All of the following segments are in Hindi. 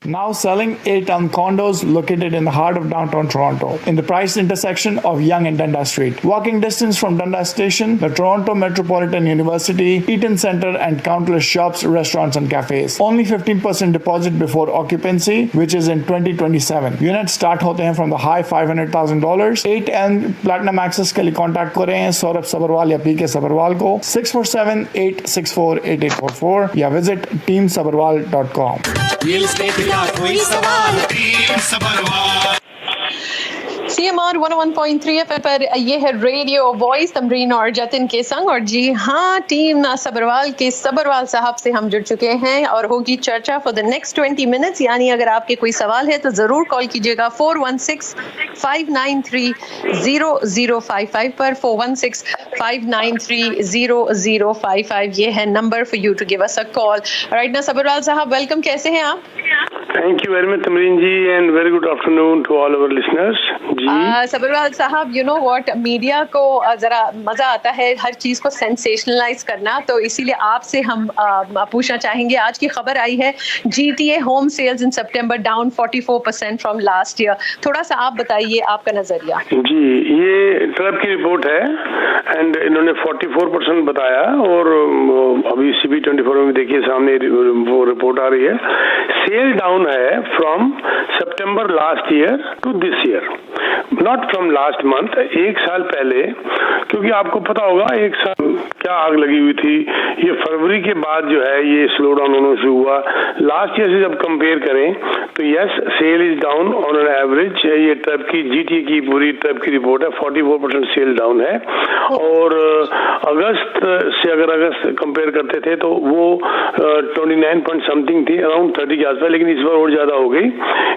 Now selling 8-ton condos located in the heart of downtown Toronto, in the priced intersection of Yonge and Dundas Street. Walking distance from Dundas Station, the Toronto Metropolitan University, Eaton Centre and countless shops, restaurants and cafes. Only 15% deposit before occupancy, which is in 2027. Units start होते हैं from the high $500,000. 8N Platinum Access के लिए contact करें सौरभ सबरवाल या PK सबरवाल को 647-864-8844 या visit teamsabharwal.com. कोई सवाल CMR 101.3 FM पर ये है रेडियो वॉइस तमरीन और जतिन के संग। और जी हाँ, टीम सबरवाल के सबरवाल साहब से हम जुड़ चुके हैं और होगी चर्चा फॉर द नेक्स्ट 20 मिनट्स। यानी अगर आपके कोई सवाल है तो ज़रूर कॉल कीजिएगा 416-593-0055 पर 416-593-0055 ये है number for you to give us a call. Right ना सबरवाल साहब, वेलकम, कैसे हैं आप? Thank you very much Tamreen ji and very good afternoon to all our listeners. Sabarwal साहब, यू नो व्हाट, मीडिया को जरा मजा आता है हर चीज को सेंसेशनलाइज करना, तो इसीलिए आपसे हम पूछना चाहेंगे। आज की खबर आई है GTA home sales in September down 44% from last year. थोड़ा सा आप बताइए आपका नजरिया। जी, ये ट्रब की रिपोर्ट है एंड इन्होंने 44% बताया और अभी CB24 में देखिए सामने वो रिपोर्ट आ रही है। सेल डाउन है from September last year to this year, not from last month, एक साल पहले, क्योंकि आपको पता होगा एक साल क्या आग लगी हुई थी। ये फरवरी के बाद जो है ये स्लो डाउन होने से हुआ। लास्ट ईयर से जब कंपेयर करें तो yes, sale is down on an average. ये ट्रब की GTA की पूरी ट्रब की रिपोर्ट है, 44% सेल डाउन है। और अगस्त से अगर अगस्त कंपेयर करते थे तो वो 29 पॉइंट समथिंग थी, अराउंड 30 के आसपास, लेकिन इस बार और ज्यादा हो गई,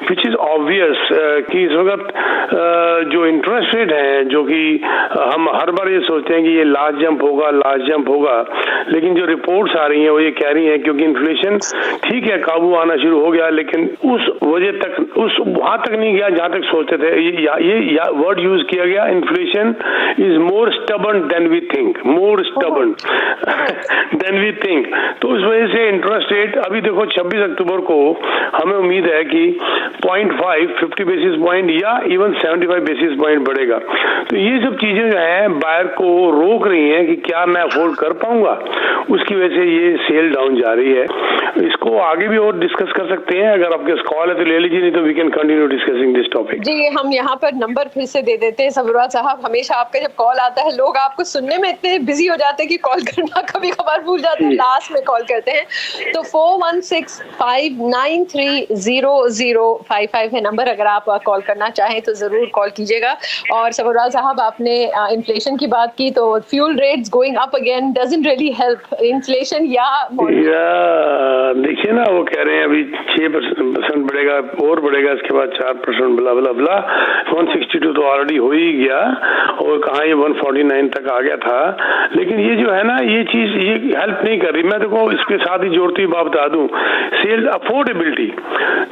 विच इज ऑब्वियस कि इस वक्त जो इंटरेस्ट रेट है, जो कि हम हर बार ये सोचते हैं कि ये लास्ट जंप होगा, लेकिन जो रिपोर्ट्स आ रही हैं वो ये कह रही हैं क्योंकि इन्फ्लेशन ठीक है काबू आना शुरू हो गया, लेकिन उस वजह तक वहां तक नहीं गया जहां तक सोचते थे। ये वर्ड यूज किया गया, inflation is more stubborn than we think, more stubborn than we think. तो उस वजह से इंटरेस्ट रेट अभी देखो 26 अक्टूबर को हमें उम्मीद है कि 50 बेसिस पॉइंट या इवन 75 बेसिस पॉइंट बढ़ेगा। तो ये सब चीजें जो है बायर को रोक रही हैं कि क्या मैं अफोर्ड कर पाऊंगा, उसकी वजह से ये सेल डाउन जा रही है। इसको आगे भी और डिस्कस कर सकते हैं, अगर आपके कॉल है तो ले लीजिए, नहीं तो we can continue discussing this topic. जी, हम यहाँ पर नंबर फिर से दे देते हैं सबरवाल साहब। हमेशा आपका जब कॉल आता है लोग आपको सुनने में इतने बिजी हो जाते हैं कि कॉल करना कभी कभार भूल जाते हैं, लास्ट में कॉल करते हैं। तो 416-593-0055 है नंबर, अगर आप कॉल करना चाहें तो जरूर कॉल कीजिएगा। और सबरवाल साहब, आपने इन्फ्लेशन की बात की, तो fuel rates going up again doesn't really help inflation या देखिए ना, वो कह रहे हैं अभी 6% बढ़ेगा और बढ़ेगा, इसके बाद 4% बला बला बला। 162 तो ऑलरेडी हो ही गया और कहाँ ये 149 तक आ गया था। लेकिन ये जो है ना, ये चीज ये हेल्प नहीं कर रही। मैं देखो इसके साथ ही जोड़ती हुई बात बता दूं, सेल अफोर्डेबिलिटी,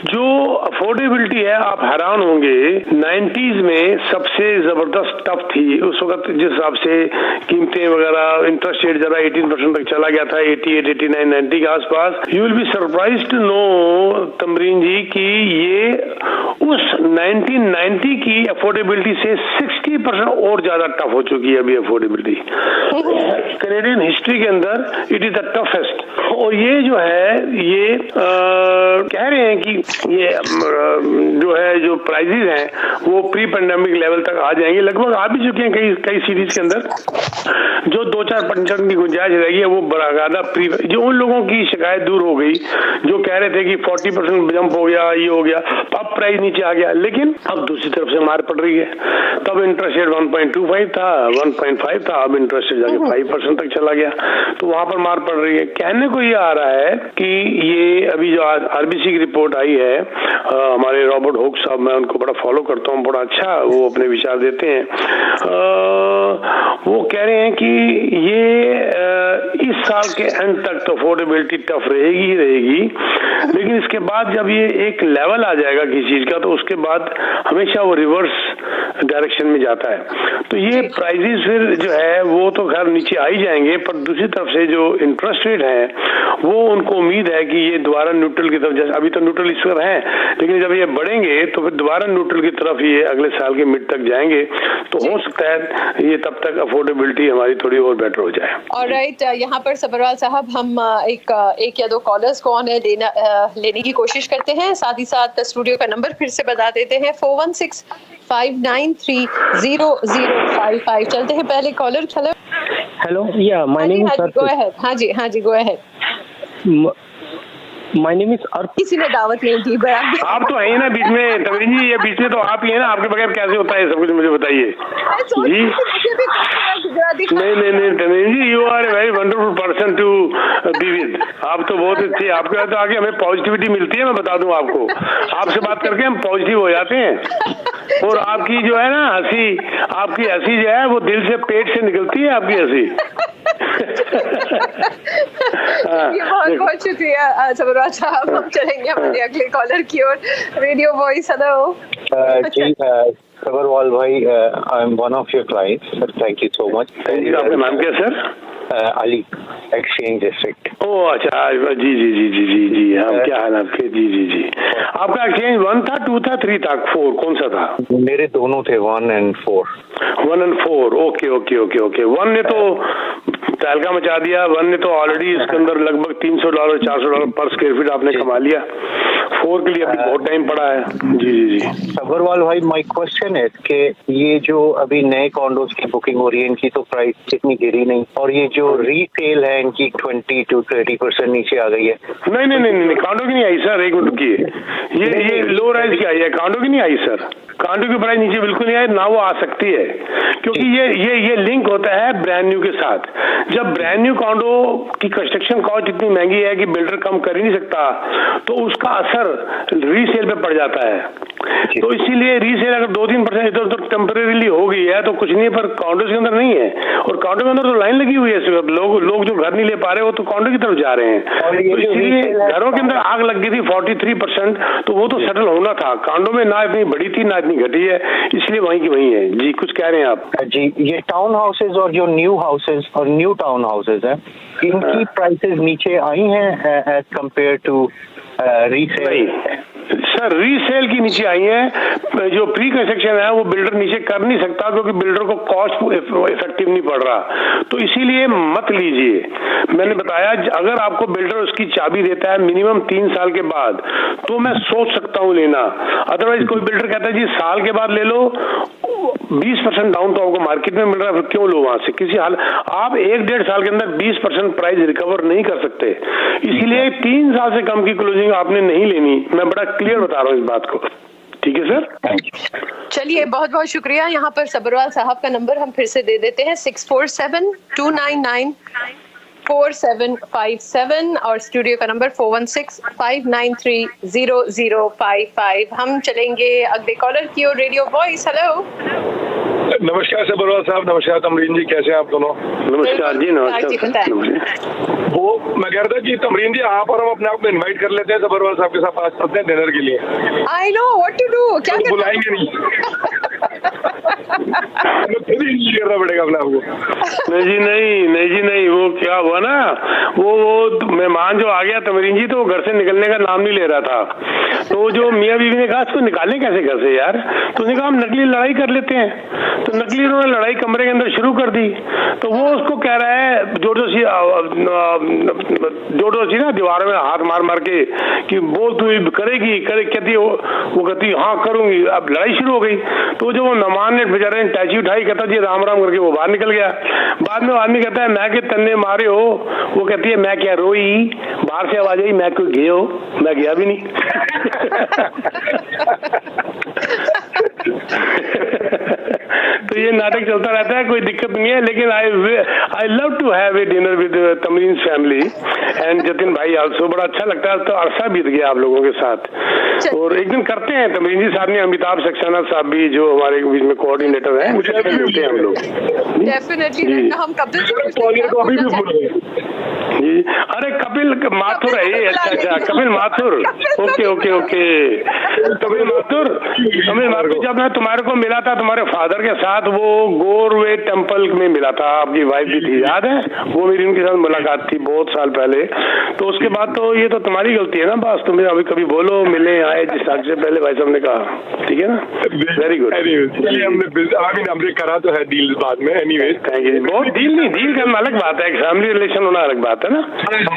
जो अफोर्डेबिलिटी है आप हैरान होंगे, 90s में सबसे जबरदस्त टफ थी उस वक्त, जिस हिसाब से कीमतें वगैरह, इंटरेस्ट रेट जरा 18% तक चला गया था, 88, 89, 90 के आसपास। You will be surprised to know Tamreen ji कि ये उस 1990 की अफोर्डेबिलिटी से 60% और ज्यादा टफ हो चुकी है अभी अफोर्डेबिलिटी। कैनेडियन हिस्ट्री के अंदर इट इज द टफेस्ट। और ये जो है ये कह रहे हैं कि ये जो है जो प्राइजेज हैं वो प्री पेंडेमिक लेवल तक आ जाएंगे, लगभग आ भी चुके हैं कई सीरीज के अंदर। जो 2-4% की गुंजाइश रहेगी वो बरागादा प्री, जो उन लोगों की शिकायत दूर हो गई जो कह रहे थे कि 40% जंप हो गया, ये हो गया, अब प्राइस नीचे आ गया। लेकिन अब दूसरी तरफ से मार पड़ रही है। तब इंटरेस्ट रेट 1.25 था, 1.5 था, अब इंटरेस्ट रेट जाके 5% तक चला गया, तो वहां पर मार पड़ रही है। कहने को ये आ रहा है कि ये अभी जो RBC की रिपोर्ट आई है, हमारे रॉबर्ट होक साहब, मैं उनको बड़ा फॉलो करता हूँ, बड़ा अच्छा वो अपने विचार देते हैं। वो कह रहे हैं कि ये इस साल के एंड तक तो अफोर्डेबिलिटी टफ रहेगी ही रहेगी, लेकिन इसके बाद जब ये एक लेवल आ जाएगा किसी चीज का तो उसके बाद हमेशा वो रिवर्स डायरेक्शन में जाता है। तो ये प्राइजेस फिर जो है वो तो खैर नीचे आ ही जाएंगे, पर दूसरी तरफ से जो इंटरेस्ट रेट है वो उनको उम्मीद है कि ये दोबारा न्यूट्रल की तरफ, जैसे अभी तो न्यूट्रल इस पर है, लेकिन जब ये बढ़ेंगे तो फिर दोबारा न्यूट्रल की तरफ ये अगले साल के मिड तक जाएंगे। तो हो सकता है ये तब तक अफोर्डेबिलिटी हमारी थोड़ी और बेटर हो जाए। ऑलराइट, यहाँ पर सबरवाल साहब हम एक या दो कॉलर्स को ऑन लेने की कोशिश करते हैं, साथ ही साथ स्टूडियो का नंबर फिर से बता देते हैं 4165930055। चलते हैं पहले caller. Hello, yeah my name is go ahead. हाँ जी go ahead. My name is Arpit. किसी ने दावत नहीं दी बराबर। आप तो है ना बीच में तमरीन जी, ये बीच में तो आप ही है ना, आपके बगैर कैसे होता है सब कुछ, मुझे बताइए जी। नहीं Tamreen ji, you are a very wonderful person to be with. आप तो बहुत अच्छे, आपके बाद तो आगे हमें पॉजिटिविटी मिलती है। मैं बता दूं आपको, आपसे बात करके हम पॉजिटिव हो जाते हैं। और आपकी जो है ना हंसी, आपकी हंसी जो है वो दिल से, पेट से निकलती है आपकी हंसी। बहुत बहुत शुक्रिया सबरवाल साहब। हम चलेंगे हमारे अगले कॉलर की ओर। रेडियो वॉइस, हेलो जी सबरवाल भाई, I am one of your clients sir, thank you so much. आपका नाम क्या sir? Ali, exchange district. Oh अच्छा, जी हाँ, क्या हाल आपके? जी आपका एक्सचेंज 1 था, 2 था, 3 था, 4 कौन सा था? मेरे दोनों थे, 1 and 4। 1 and 4, okay. 1 ने तो तहलका मचा दिया। 1 ने तो ऑलरेडी इसके अंदर लगभग $300 $400 पर स्क्वायर फीट आपने कमा लिया। 4 के लिए अभी बहुत टाइम पड़ा है। जी सबरवाल भाई, माय क्वेश्चन है कि ये जो अभी नए कॉन्डोज की बुकिंग हो रही है, इनकी तो प्राइस इतनी गिरी नहीं, और ये जो रीसेल है इनकी 20 to 30% नीचे आ गई है। नहीं, कांडो की नहीं आई सर, एक मिनट रुकिए। ये लो राइज की आई है, कांडो की नहीं आई सर। कांडो की प्राइस नीचे बिल्कुल नहीं आई, ना वो आ सकती है, क्योंकि ये लिंक होता है ब्रांड न्यू के साथ। जब ब्रांड न्यू कांडो की कंस्ट्रक्शन कॉस्ट इतनी महंगी है कि बिल्डर कम कर ही नहीं सकता, तो उसका असर रीसेल पे पड़ जाता है। तो इसीलिए रीसेल अगर 2-3% इधर उधर टेम्परेरीली हो गई है तो कुछ नहीं, पर कांडो के अंदर नहीं है। और कांडो के अंदर तो लाइन लगी हुई है, सिर्फ लोग जो घर नहीं ले पा रहे वो तो कांडो की तरफ जा रहे हैं। तो इसलिए घरों के अंदर आग लग गई थी 43%, तो वो तो सेटल होना था। कांडो में ना इतनी बढ़ी थी ना इतनी घटी है, इसलिए वहीं की वहीं है। जी कुछ कह रहे हैं आप? जी, ये टाउन हाउसेज और जो न्यू हाउसेज और न्यू टाउन हाउसेज है, इनकी प्राइसेस नीचे आई हैं as compared to resale? Sir resale की नीचे आई है। जो प्री कंस्ट्रक्शन है वो बिल्डर नीचे कर नहीं सकता, क्योंकि बिल्डर को कॉस्ट इफेक्टिव नहीं पड़ रहा। तो इसीलिए मत लीजिए। मैंने बताया अगर आपको बिल्डर उसकी चाबी देता है मिनिमम 3 साल के बाद, तो मैं सोच सकता हूँ लेना। अदरवाइज कोई बिल्डर कहता है जी साल के बाद ले लो, 20% डाउन तो आपको मार्केट में मिल रहा है, फिर क्यों लो वहां से? किसी हाल आप 1-1.5 साल के अंदर 20% प्राइस रिकवर नहीं कर सकते। इसीलिए 3 साल से कम की क्लोजिंग आपने नहीं लेनी। मैं बड़ा क्लियर बता रहा हूँ इस बात को। ठीक है सर, चलिए बहुत बहुत शुक्रिया। यहाँ पर सबरवाल साहब का नंबर हम फिर से दे देते हैं 647-299 4757 और स्टूडियो का नंबर 416-593-0055। हम चलेंगे अगले कॉलर की ओर। Radio voice, hello. नमस्कार सबरवाल साहब। नमस्कार तमरीन जी, कैसे हैं आप दोनों? नमस्कार जी। नमस्कार। वो मैं कह रहा था कि तमरीन जी आप और हम अपने आप को इनवाइट कर लेते हैं सबरवाल साहब के साथ आज चलते हैं डिनर के लिए। I know what to do. क्या बुलाएंगे नहीं? खुद ही करना पड़ेगा अपने आपको। नहीं जी, वो क्या हुआ ना, वो मेहमान जो आ गया तमरीन जी, तो वो घर से निकलने का नाम नहीं ले रहा था। तो जो मियाँ बीवी ने कहा इसको निकालें कैसे घर से यार, तो उसने कहा हम नकली लड़ाई कर लेते हैं। तो नकली उन्होंने लड़ाई कमरे के अंदर शुरू कर दी। तो वो उसको कह रहा है जोर सी ना दीवारों में हाथ मार के कि बोल तू करेगी कहती है वो कहती हाँ करूंगी। अब लड़ाई शुरू हो गई। तो जो वो मेहमान ने बेचारे ने टैची उठाई, कहता जी राम राम करके वो बाहर निकल गया। बाद में आदमी कहता है मैं के तन्ने मारे हो, वो कहती है मैं क्या रोई, बाहर से आवाज आई मैं क्यों गए हो, मैं गया भी नहीं। तो ये नाटक चलता रहता है, कोई दिक्कत नहीं है। लेकिन I love to have a dinner with Tamreen family and Jatin भाई आल्सो। बड़ा अच्छा लगता है। तो अरसा बीत गया आप लोगों के साथ, और एक दिन करते हैं। तमरीन जी साहब ने, अमिताभ सक्सेना साहब भी जो हमारे बीच में कोऑर्डिनेटर हैं, मुझे मिलते हैं हम लोग। डेफिनेटली हम कब तक अरे कपिल माथुर है ये, अच्छा कपिल माथुर, ओके कपिल माथुर जब मैं तुम्हारे को मिला था तुम्हारे फादर के साथ, वो गोरवे टेम्पल में मिला था, आपकी वाइफ भी थी, याद है? वो मेरी उनके साथ मुलाकात थी बहुत साल पहले। तो उसके बाद तो ये तो तुम्हारी गलती है ना बस, तुम्हें अभी कभी बोलो मिले आए जिस साल से पहले भाई साहब ने कहा, ठीक है ना? Very good. हमने करा तो है डील बाद में, एनीवेज थैंक यू। बहुत डील करना अलग बात है, एक फैमिली रिलेशन होना अलग बात है ना।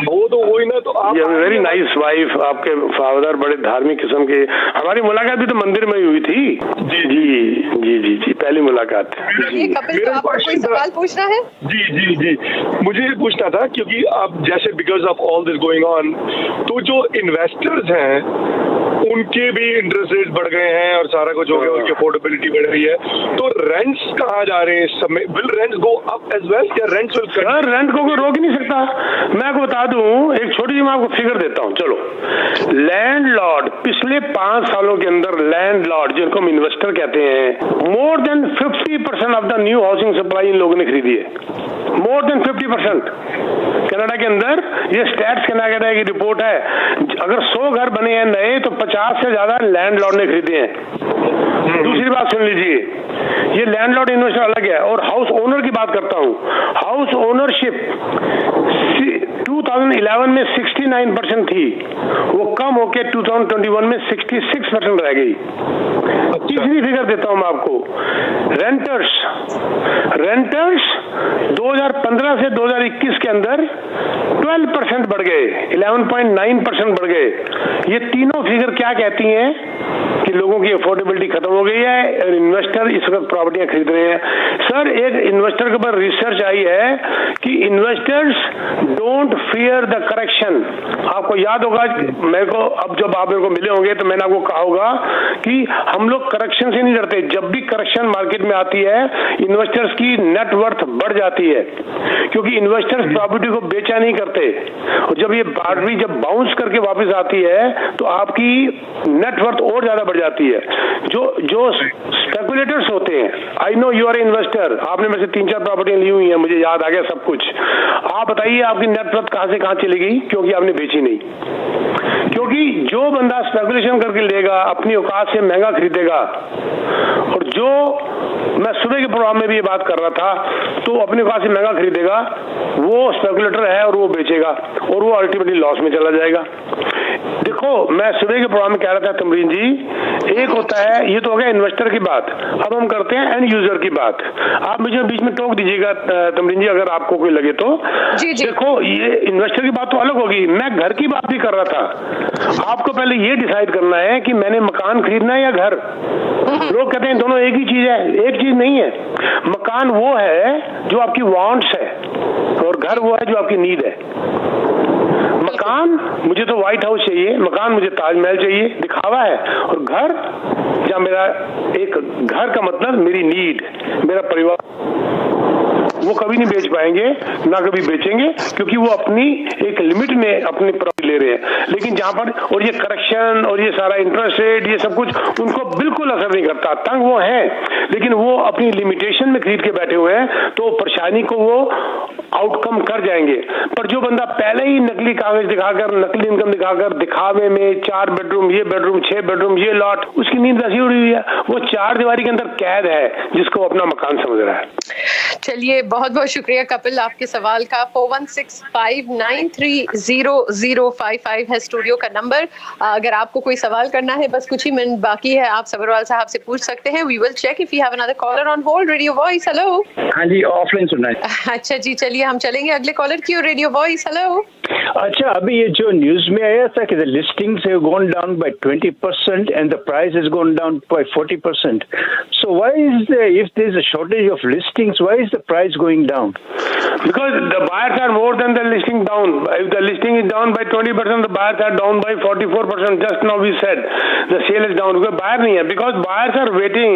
वो तो वही ना, तो आप वेरी नाइस वाइफ, आपके फादर बड़े धार्मिक किस्म के। हमारी मुलाकात भी तो मंदिर में ही हुई थी। जी पहली मुलाकात। कपिल तो आपको कोई सवाल पूछना है? जी मुझे ये पूछना था, क्योंकि अब जैसे because of all this going on, तो जो इन्वेस्टर्स हैं उनके भी इंटरेस्ट रेट बढ़ गए हैं और सारा कुछ हो गया, उनकी अफोर्डेबिलिटी बढ़ रही है, तो रेंट्स कहाँ जा रहे हैं इस समय? Will rents go up as well, या रेंट्स विल? सर रेंट को कोई रोक ही नहीं सकता। मैं आपको बता दूं, एक छोटी सी मैं आपको फिगर देता हूं, चलो। लैंडलॉर्ड पिछले 5 सालों के अंदर, लैंडलॉर्ड जिनको हम इन्वेस्टर कहते हैं, more than 50% of the new housing supply in लोगों ने खरीदी है, मोर देन 50%। कनाडा के अंदर ये स्टैट्स कनाडा की रिपोर्ट है, अगर 100 घर बने हैं नए तो 50 से ज्यादा लैंडलॉर्ड ने खरीदे हैं। दूसरी बात सुन लीजिए, ये लैंडलॉर्ड इन्वेस्टर अलग है, और हाउस ओनर की बात करता हूं। हाउस ओनरशिप 2011 में 69% थी, वो कम होके 2021 में 66% रह गई। तीसरी फिगर देता हूं मैं आपको, रेंटर्स 2015 से 2021 के अंदर 12% बढ़ गए, 11.9% बढ़ गए। ये तीनों फिगर क्या कहती हैं कि लोगों की अफोर्डेबिलिटी खत्म हो गई है और इन्वेस्टर इस वक्त प्रॉपर्टियां खरीद रहे हैं। सर एक इन्वेस्टर के ऊपर रिसर्च आई है कि investors don't fear the correction. आपको याद होगा, मेरे को अब जब आप मेरे को मिले होंगे तो मैंने आपको कहा होगा कि हम लोग करेक्शन से नहीं डरते। जब भी करेक्शन मार्केट में आती है, इन्वेस्टर्स की नेटवर्थ बढ़ जाती है, क्योंकि इन्वेस्टर्स प्रॉपर्टी को बेचा नहीं करते, और जब ये प्रॉपर्टी जब बाउंस करके वापस आती है तो आपकी नेटवर्थ और ज्यादा बढ़ जाती है। जो स्पेकुलेटर्स होते हैं, I know you are investor, आपने मेरे से 3-4 प्रॉपर्टियां ली हुई हैं, मुझे याद आ गया सब कुछ। आप बताइए आपकी नेटवर्थ कहां से कहां चली गई, क्योंकि आपने बेची नहीं। क्योंकि जो बंदा स्पेकुलेशन करके लेगा, अपनी औकात से महंगा खरीदेगा, और जो मैं सुबह के प्रोग्राम में भी ये बात कर रहा था, तो अपनी औकात से महंगा खरीदेगा, वो स्पेकुलेटर है और वो बेचेगा, और वो अल्टीमेटली लॉस में चला जाएगा। देखो मैं सुबह के प्रोग्राम में कह रहा था तमरीन जी, एक होता है, ये तो हो गया इन्वेस्टर की बात, अब हम करते हैं एंड यूजर की बात। आप मुझे बीच में टोक दीजिएगा तमरीन जी, अगर आपको कोई लगे तो। जी। देखो ये इन्वेस्टर की बात तो अलग होगी, मैं घर की बात भी कर रहा था। आपको पहले ये डिसाइड करना है कि मैंने मकान खरीदना है या घर। लोग कहते हैं दोनों एक ही चीज है, एक चीज नहीं है। मकान वो है जो आपकी वांट्स है, और घर वो है जो आपकी नीड है। मकान मुझे तो व्हाइट हाउस चाहिए, मकान मुझे ताजमहल चाहिए, दिखावा है, और घर या मेरा एक घर का मतलब मेरी नीड, मेरा परिवार, वो कभी नहीं बेच पाएंगे, ना कभी बेचेंगे, क्योंकि वो अपनी एक लिमिट में अपनी प्रॉपर्टी ले रहे हैं। लेकिन जहां पर और ये करेक्शन और ये सारा इंटरेस्ट रेट, ये सब कुछ उनको बिल्कुल असर नहीं करता। तंग वो है, लेकिन वो अपनी लिमिटेशन में खरीद के बैठे हुए हैं, तो परेशानी को वो आउटकम कर जाएंगे। पर जो बंदा पहले ही नकली कागज दिखाकर, नकली इनकम दिखाकर, दिखावे में 4 बेडरूम, ये बेडरूम, 6 बेडरूम, ये लॉट, उसकी नींद वैसी उड़ी हुई है, वो 4 दीवारी के अंदर कैद है, जिसको अपना मकान समझ रहा है। चलिए बहुत बहुत शुक्रिया कपिल आपके सवाल का। 4165930055 है स्टूडियो का नंबर। अगर आपको कोई सवाल करना है, बस कुछ ही मिनट बाकी है, आप सबरवाल साहब से पूछ सकते हैं। We will check if you have another caller on hold. Radio voice, hello. हाँ जी, ऑफलाइन सुनना है। अच्छा जी, चलिए हम चलेंगे अगले कॉलर की। Radio voice, hello. अच्छा, अभी ये जो न्यूज में आया था कि the listings have gone down by 20% and the price has gone down by 40%. So why is there, if there is a shortage of listings, why is the price going down? Because the buyers are more than the listing down. If the listing is down by 20%, the buyers are down by 44%. Just now we said the sale is down because buyer नहीं है. Because buyers are waiting,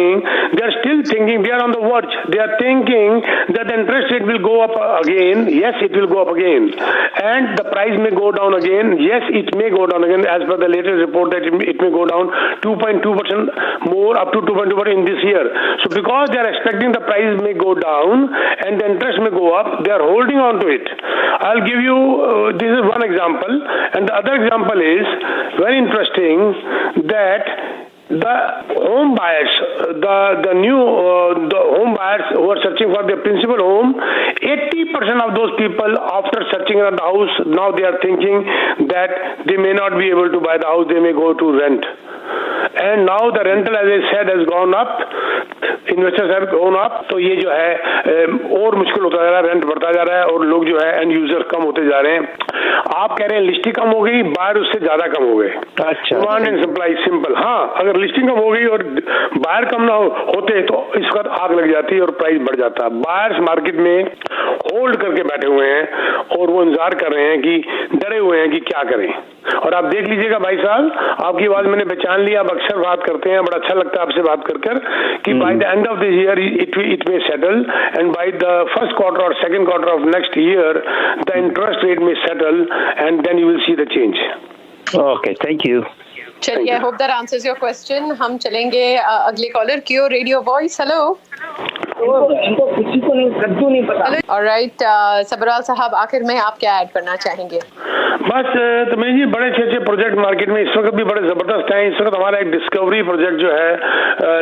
they are still thinking, they are on the watch. They are thinking that the interest rate will go up again. Yes, it will go up again, and the price price may go down again. Yes, it may go down again as per the latest report that it may go down 2.2% more up to 2.2% in this year. So because they are expecting the price may go down and the interest may go up, they are holding on to it. I'll give you, this is one example, and the other example is very interesting that the home buyers, the home buyers who are searching for their principal home, 80% of those people after searching around the house, now they are thinking that they may not be able to buy the house, they may go to rent. And now the rental, as I said, has gone up. Investors have gone up. तो ये जो है और मुश्किल होता जा रहा है, रेंट बढ़ता जा रहा है और लोग जो है एंड यूजर कम होते जा रहे हैं। आप कह रहे हैं लिस्टिंग कम हो गई, बायर उससे ज्यादा कम हो गए। अच्छा, डिमांड एंड सप्लाई सिंपल। हाँ, अगर लिस्टिंग कम हो गई और बायर कम ना होते तो इस वक्त आग लग जाती और प्राइस बढ़ जाता। बायर्स मार्केट में होल्ड करके बैठे हुए हैं और वो इंतजार कर रहे हैं कि डरे हुए हैं कि क्या करें। और आप देख लीजिएगा भाई साहब, आपकी आवाज मैंने पहचान लिया, आप अक्सर बात करते हैं, बड़ा अच्छा लगता है आपसे बात कर कि by the end of this year it may settle and by the first quarter और second quarter of next year the interest rate में settle and then you will see the change. Okay, thank you. चलिए, I hope that answers your question. हम चलेंगे अगले कॉलर क्यों रेडियो वॉइस। हेलो। इनको किसी को नहीं, कद्दू नहीं पता। ऑलराइट, सबरवाल साहब, आखिर में आप क्या ऐड करना चाहेंगे? बस तमीज़ जी, बड़े अच्छे प्रोजेक्ट मार्केट में इस वक्त भी बड़े जबरदस्त हैं। इस वक्त हमारा एक डिस्कवरी प्रोजेक्ट जो है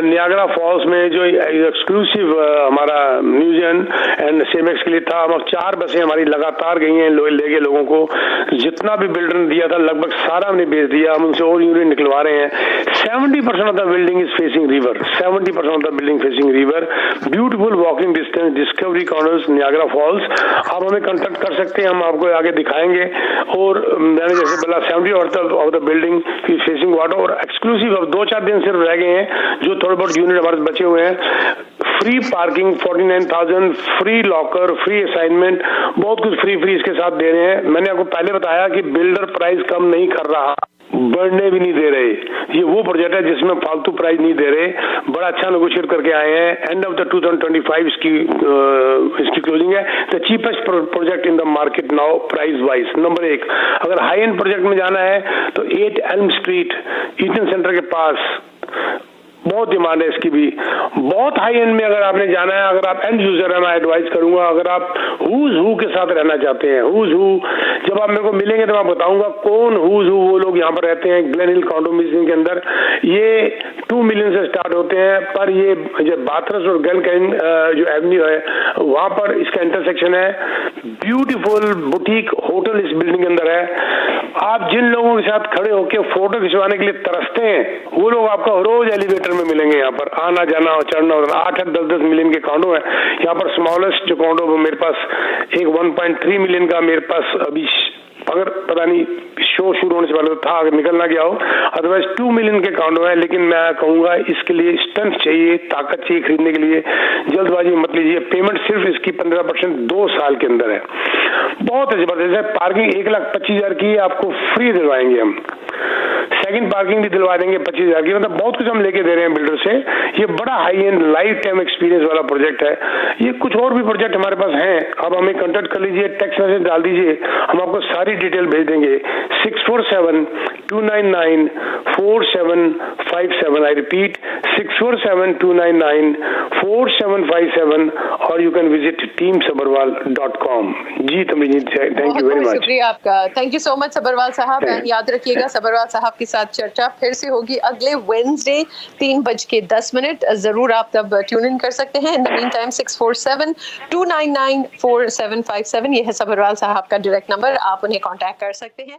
नियाग्रा फॉल्स में, जो एक्सक्लूसिव हमारा म्यूजियम एंड सेमेक्स के लिए था। हम 4 बसें हमारी लगातार गई हैं ले गए लोगों को। जितना भी बिल्डर ने दिया था लगभग सारा हमने बेच दिया। हम उनसे और यूनिट निकलवा रहे हैं। 70% of the building is facing river, 70% of the building facing river. Beautiful walking distance, discovery corners, Niagara Falls. आप हमें कांटेक्ट कर सकते हैं, हम आपको आगे दिखाएंगे। और मैंने जैसे बोला 70% of the building is facing water. और एक्सक्लूसिव अब 2-4 दिन सिर्फ रह गए हैं जो थोड़े बहुत यूनिट हमारे बचे हुए हैं। Free parking 49,000, free locker, free assignment, बहुत कुछ फ्री इसके साथ दे रहे हैं। मैंने आपको पहले बताया कि बिल्डर प्राइस कम नहीं कर रहा, बढ़ने भी नहीं दे रहे। ये वो प्रोजेक्ट है जिसमें फालतू प्राइस नहीं दे रहे, बड़ा अच्छा नेगोशिएट करके आए हैं। एंड ऑफ द 2025 इसकी क्लोजिंग है। The cheapest project in the market now price wise. Number 1, अगर हाई एंड प्रोजेक्ट में जाना है तो 8 एल्म स्ट्रीट ईटन सेंटर के पास बहुत डिमांड है इसकी भी। बहुत हाई एंड में अगर आपने जाना है, अगर आप एंड यूजर है, मैं एडवाइस करूंगा, अगर आप हुज हु के साथ रहना चाहते हैं, हुज हु, जब आप मेरे को मिलेंगे तो मैं बताऊंगा कौन हुज हु वो लोग यहाँ पर रहते हैं। ग्लेन हिल कॉन्डोमिनियम के अंदर ये 2 मिलियन से स्टार्ट होते हैं, पर ये जो बाथरस और गन कैन जो एवेन्यू है वहां पर इसका इंटरसेक्शन है। ब्यूटीफुल बुटीक होटल इस बिल्डिंग के अंदर है। आप जिन लोगों के साथ खड़े होकर फोटो खिंचवाने के लिए तरसते हैं वो लोग आपको रोज एलिवेटर में मिलेंगे। यहाँ पर आना जाना और चढ़ना, 8-10 मिलियन के कॉन्डो है यहाँ पर। स्मॉलेस्ट जो कॉन्डो मेरे पास एक 1.3 मिलियन का मेरे पास अभी, अगर पता नहीं शो शुरू होने से पहले था, अगर निकल ना गया हो, अदरवाइज 2 मिलियन के काउंट है। लेकिन मैं कहूंगा इसके लिए स्ट्रेंथ चाहिए, ताकत चाहिए खरीदने के लिए। जल्दबाजी मत लीजिए। पेमेंट सिर्फ इसकी 15% 2 साल के अंदर है। बहुत जबरदस्त है। पार्किंग 1,25,000 की आपको फ्री दिलवाएंगे हम। सेकंड पार्किंग भी दिलवा देंगे 25,000 की। मतलब बहुत कुछ हम लेके दे रहे हैं बिल्डर से। ये बड़ा high and life time experience वाला प्रोजेक्ट है। ये कुछ और भी प्रोजेक्ट हमारे पास हैं, आप हमें कांटेक्ट कर लीजिए, टेक्स्ट मैसेज डाल दीजिए, हम आपको सारी डिटेल भेज देंगे। 647-299-4757। आई रिपीट 647-299-4757 और यू कैन विजिट teamsabarwal.com। जी Tamreen ji, thank you very much. शुक्रिया आपका, thank you so much Sabarwal साहब। याद रखिएगा सबरवाल साहब के साथ चर्चा फिर से होगी अगले वेडनेसडे 3:10। जरूर आप तब ट्यून इन कर सकते हैं। इन द मीन टाइम 647-299-4757 ये है सबरवाल साहब का डायरेक्ट नंबर, आप उन्हें कांटेक्ट कर सकते हैं।